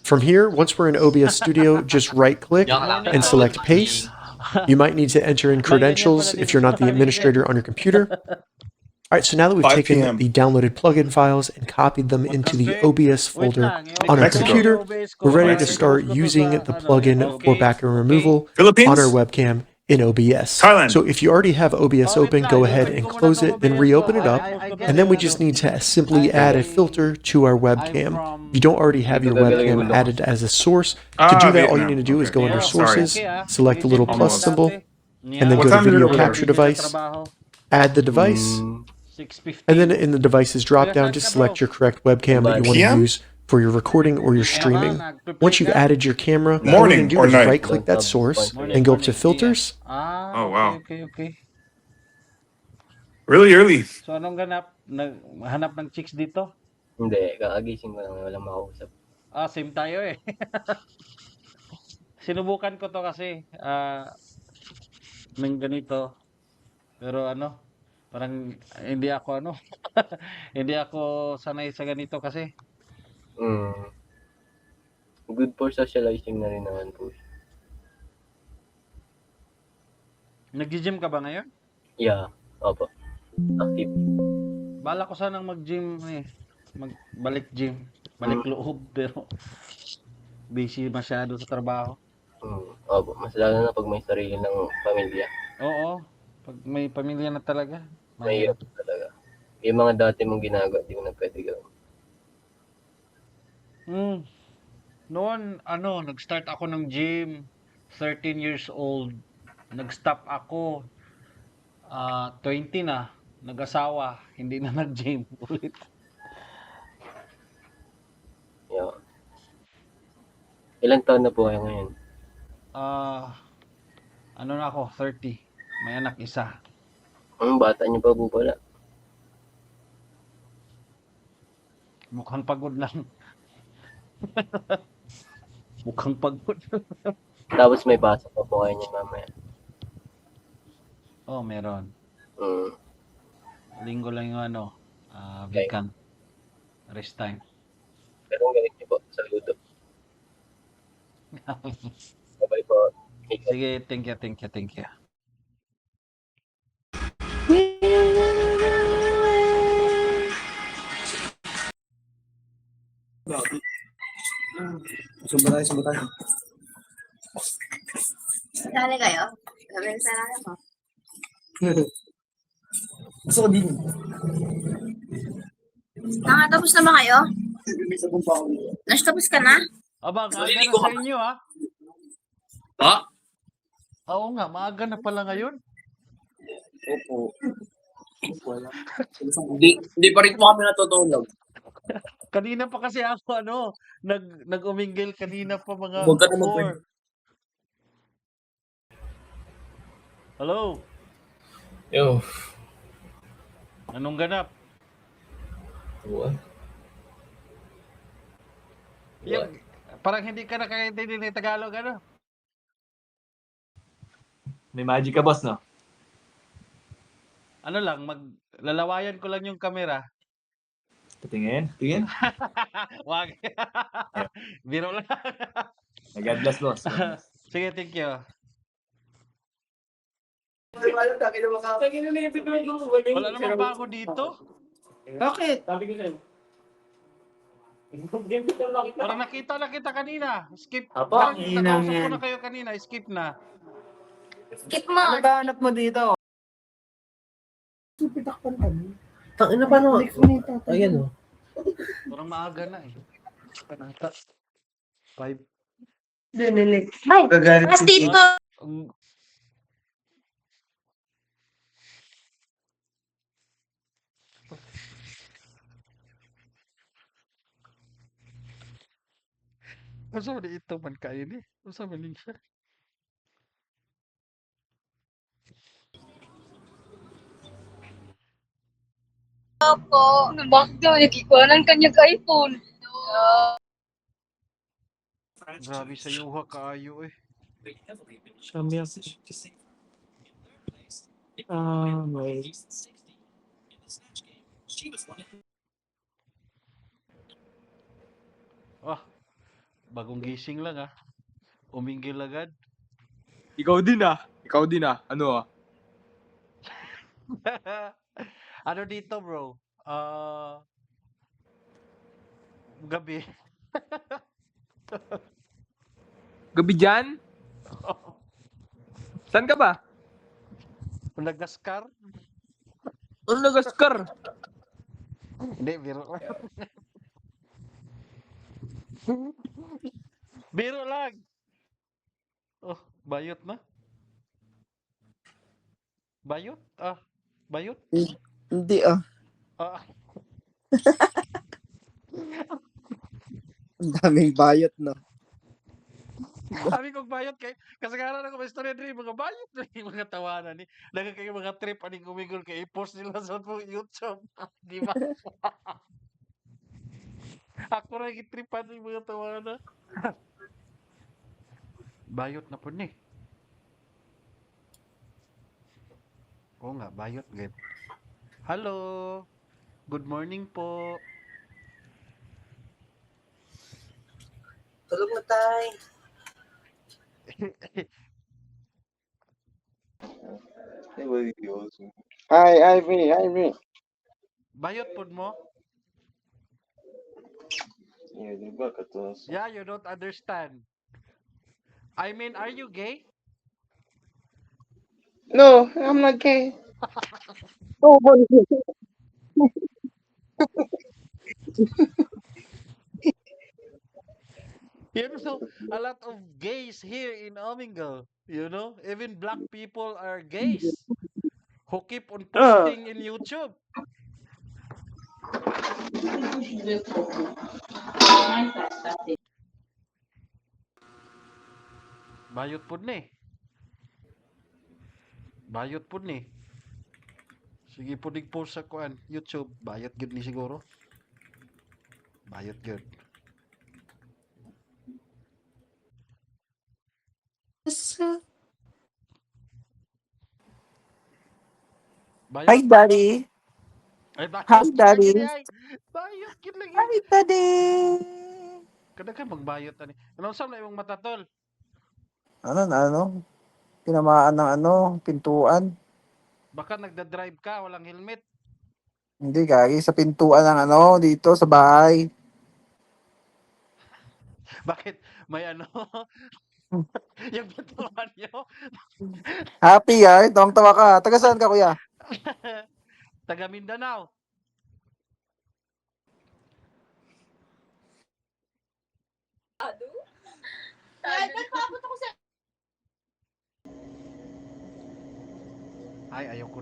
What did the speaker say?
From here, once we're in OBS Studio, just right-click and select Paste. You might need to enter in credentials if you're not the administrator on your computer. All right, so now that we've 5 taken p.m. the downloaded plugin files and copied them into the OBS folder on our Mexico. computer, we're ready to Mexico. start using the plugin for background removal Philippines. on our webcam in OBS. Thailand. So if you already have OBS open, go ahead and close it, then reopen it up, and then we just need to simply add a filter to our webcam. If you don't already have your webcam added as a source, to do that, all you need to do is go under Sources, select the little plus symbol, and then What go to time is it Video over there? Capture Device, add the device, and then in the devices drop-down, just select your correct webcam that you want to PM? use for your recording or your streaming. Once you've added your camera, all you Morning can do or is night? right-click that source and go up to Filters. Oh, wow. Okay. Really early. So anong ganap? Hanap ng chicks dito? Hindi, kakagising ko lang, walang makausap. Same tayo eh. Sinubukan ko to kasi ng ganito. Pero parang hindi ako hindi ako sanay sa ganito kasi. Good for socializing na rin naman po. Nag-gym ka ba ngayon? Yeah, opo. Active. Bala ko sanang mag-gym magbalik gym, balik loob pero busy masyado sa trabaho. Opo, mas lalo na pag may sarili ng pamilya. Oo, pag may pamilya na talaga. Mahirap talaga. Yung mga dati mong ginagawa, di mo na pwede gawin. Noon, nag-start ako ng gym, 13 years old. Nag-stop ako, 20 na, nag-asawa, hindi na nag-gym ulit. Yeah. Ilang taon na po kayo ngayon? Na ako, 30. May anak isa. Bata niyo pa po pala. Mukhang pagod lang. Mukhang pagod. Tapos may pasok pa po kayo niya mamaya. Meron. Linggo lang yung vacant. Rest time. Pero ang galing niyo po sa luto. Bye-bye po. Sige, thank you. Sumbatay. Sali kayo? Sabi na sana mo. Gusto ko din. Nakatapos na ba kayo? Tapos ka na? Aba, maaga na sa inyo Oo nga, maaga na pala ngayon. Opo. Hindi pa rin po kami natutulog. Kanina pa kasi ako, nag-uminggil kanina pa mga Huwag ka na 4. Hello? Yo. Anong ganap? What? Parang hindi ka nakakaintindi ng Tagalog, May magic ka, boss, no? Lalawayan ko lang yung camera. Tingin. Wag. Biro lang. God bless, boss. Sige, thank you. Wala naman ba ako dito? Bakit? Sabi ko sa'yo. Parang nakita kanina. Skip. Apa, Parang inang nakausap ko yan. na kayo kanina. Skip na. Skip mo. Ano ba hanap mo dito? Tangina pa no? Ayan o. Parang maaga na eh. Panata. 5. Ay, Gagalit mas dito. Masa mo ito man kayo ni? Masa maling siya? Po, bakit daw nakikuhanan kanya ka iPhone? Grabe sa yuha kaayo eh. Wait. Bagong gising lang ah. Uminggil agad. Ikaw din ah. Ikaw din ah. Ano ah? Ano dito bro? Gabi. Gabi dyan? Saan ka ba? Nagaskar? Ano nagaskar? Hindi, biro lang. Biro lang. Oh, bayot na. Bayot? Ah, bayot? Hindi ah. Ah, Ang daming bayot no. sabi kong bayot kay kasagaran ako may story diri mga bayot na yung mga tawanan ni. Daga kayo mga trip aning umigol kay i-post nila sa YouTube. Di ba? Ako ra gitripan yung mga tawanan. Bayot na po ni. Oo nga, bayot gid. Hello. Good morning po. Tulog na tayo. Hi, Ivy. Bayot pod mo? Yeah, you don't understand. I mean, are you gay? No, I'm not gay. You know, a lot of gays here in Omingo. You know, even black people are gays who keep on posting in YouTube. Bayot pud ni. Bayot pud ni. Sige pud post sa kuan YouTube. Bayot gud ni siguro. Bayot gud. Bayot. Hi, Daddy. Ay, bayot. Hi, Daddy. Lagi ni ay. Bayot gid lagi. Hi, Daddy. Kada ka magbayot ani. Ano sa na imong matatol? Ano? Tinamaan ng pintuan. Baka nagda-drive ka, walang helmet. Hindi, gagi. Sa pintuan ng dito sa bahay. Bakit may ano? Yung pintuan nyo? Happy ah. Tawang-tawa ka. Taga saan ka, kuya? Taga Mindanao. Ay, ayoko